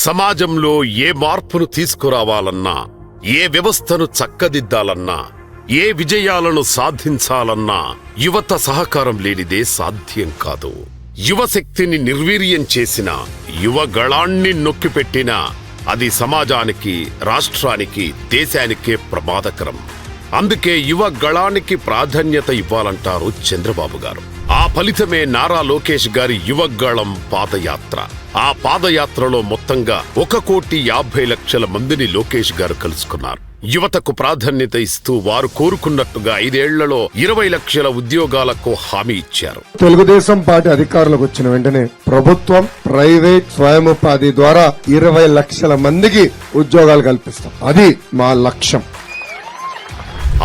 సమాజంలో ఏ మార్పును తీసుకురావాలన్నా, ఏ వ్యవస్థను చక్కదిద్దాలన్నా, ఏ విజయాలను సాధించాలన్నా యువత సహకారం లేనిదే సాధ్యం కాదు. యువశక్తిని నిర్వీర్యం చేసిన, యువగళాన్ని నొక్కిపెట్టిన అది సమాజానికి, రాష్ట్రానికి, దేశానికే ప్రమాదకరం. అందుకే యువగళానికి ప్రాధాన్యత ఇవ్వాలంటారు చంద్రబాబు గారు. ఆ ఫలితమే నారా లోకేష్ గారి యువగళం పాదయాత్ర. ఆ పాదయాత్రలో మొత్తంగా 1,50,00,000 మందిని లోకేష్ గారు కలుసుకున్నారు. యువతకు ప్రాధాన్యత ఇస్తూ వారు కోరుకున్నట్టుగా 5 ఏళ్లలో 20 లక్షల ఉద్యోగాలకు హామీ ఇచ్చారు. తెలుగుదేశం పార్టీ అధికారులకు వచ్చిన వెంటనే ప్రభుత్వం, ప్రైవేట్, స్వయం ఉపాధి ద్వారా 20 లక్షల మందికి ఉద్యోగాలు కల్పిస్తాం. అది మా లక్ష్యం.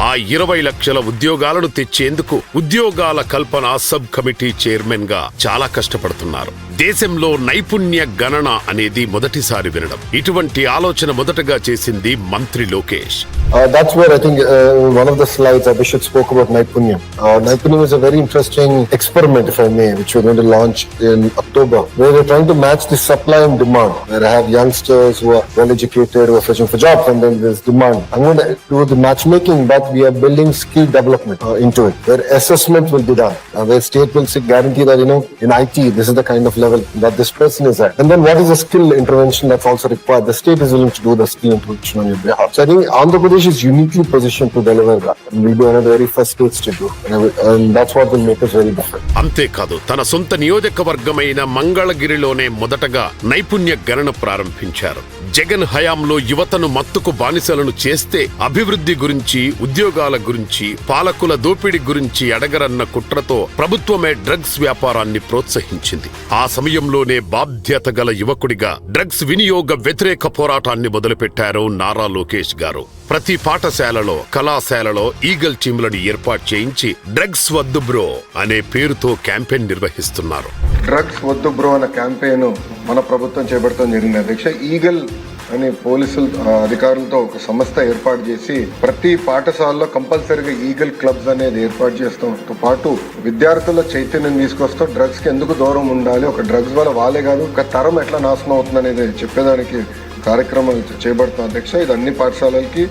ఆ 20 లక్షల ఉద్యోగాలను తెచ్చేందుకు ఉద్యోగాల కల్పన సబ్ కమిటీ చైర్మన్ గా చాలా కష్టపడుతున్నారు. దేశంలో నైపుణ్య గణన అనేది మొదటిసారి వినడం. ఇటువంటి ఆలోచన మొదటగా చేసింది మంత్రి Lokesh. That's where I think one of the slides Abhishek spoke about Naipunyam. Naipunyam is a very interesting experiment, if I may, which we're going to launch in October, where we're trying to match the supply and demand. Where I have youngsters who are well educated, who are searching for jobs, and then there's demand. I'm going to do the matchmaking, but we are building skill development into it, where assessment will be done, where state will guarantee that, in IT, this is the kind of level that this person is at. And then what is the skill intervention that's also required? The state is willing to do the skill intervention on your behalf. So I think Andhra Pradesh is uniquely positioned to deliver that. And we'll be one of the very first states to do. And that's what will make us very different. అంతేకాదు, తన సొంత నియోజకవర్గమైన మంగళగిరిలోనే మొదటగా నైపుణ్య గణన ప్రారంభించారు. జగన్ హయాంలో యువతను మత్తుకు బానిసలను చేస్తే అభివృద్ధి గురించి, ఉద్యోగాల గురించి, పాలకుల దోపిడీ గురించి అడగరన్న కుట్రతో ప్రభుత్వమే డ్రగ్స్ వ్యాపారాన్ని ప్రోత్సహించింది. ఆ సమయంలోనే బాధ్యత గల యువకుడిగా డ్రగ్స్ వినియోగ వ్యతిరేక పోరాటాన్ని మొదలుపెట్టారు నారా లోకేష్ గారు. ప్రతి పాఠశాలలో, కళాశాలలో ఈగల్ టీంలను ఏర్పాటు చేయించి డ్రగ్స్ వద్దు బ్రో అనే పేరుతో క్యాంపెయిన్ నిర్వహిస్తున్నారు. డ్రగ్స్ వద్దు బ్రో అనే క్యాంపెయిన్ మన ప్రభుత్వం చేపడతాం జరిగింది అధ్యక్ష. ఈగల్ అనే పోలీసులు అధికారులతో ఒక సంస్థ ఏర్పాటు చేసి ప్రతి పాఠశాలలో కంపల్సరీగా ఈగల్ క్లబ్స్ అనేది ఏర్పాటు చేస్తాంతో పాటు విద్యార్థుల చైతన్యం తీసుకొస్తూ డ్రగ్స్ కి ఎందుకు దూరం ఉండాలి, ఒక డ్రగ్స్ వల్ల వాళ్ళే కాదు ఒక తరం ఎట్లా నాశనం అవుతుంది అనేది చెప్పేదానికి కార్యక్రమాలు చేపడతాం అధ్యక్ష. ఇది అన్ని పాఠశాలలకి,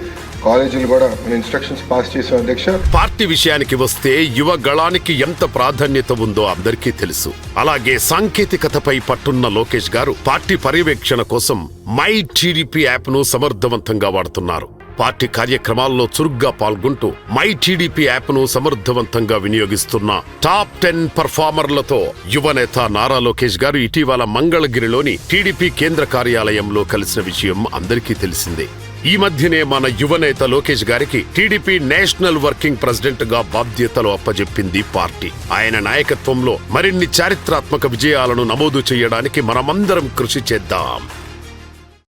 కాలేజీలు కూడా మన ఇన్స్ట్రక్షన్స్ పాస్ చేసాం అధ్యక్ష. పార్టీ విషయానికి వస్తే యువగళానికి ఎంత ప్రాధాన్యత ఉందో అందరికీ తెలుసు. అలాగే సాంకేతికతపై పట్టున్న లోకేష్ గారు పార్టీ పర్యవేక్షణ కోసం మై టీడీపీ యాప్ ను సమర్థవంతంగా వాడుతున్నారు. పార్టీ కార్యక్రమాల్లో చురుగ్గా పాల్గొంటూ మై టీడీపీ యాప్ ను సమర్థవంతంగా వినియోగిస్తున్న టాప్ 10 పర్ఫార్మర్లతో యువనేత నారా లోకేష్ గారు ఇటీవల మంగళగిరిలోని టీడీపీ కేంద్ర కార్యాలయంలో కలిసిన విషయం అందరికీ తెలిసిందే. ఈ మధ్యనే మన యువనేత లోకేష్ గారికి టీడీపీ నేషనల్ వర్కింగ్ ప్రెసిడెంట్ గా బాధ్యతలు అప్పజెప్పింది పార్టీ. ఆయన నాయకత్వంలో మరిన్ని చారిత్రాత్మక విజయాలను నమోదు చేయడానికి మనమందరం కృషి చేద్దాం.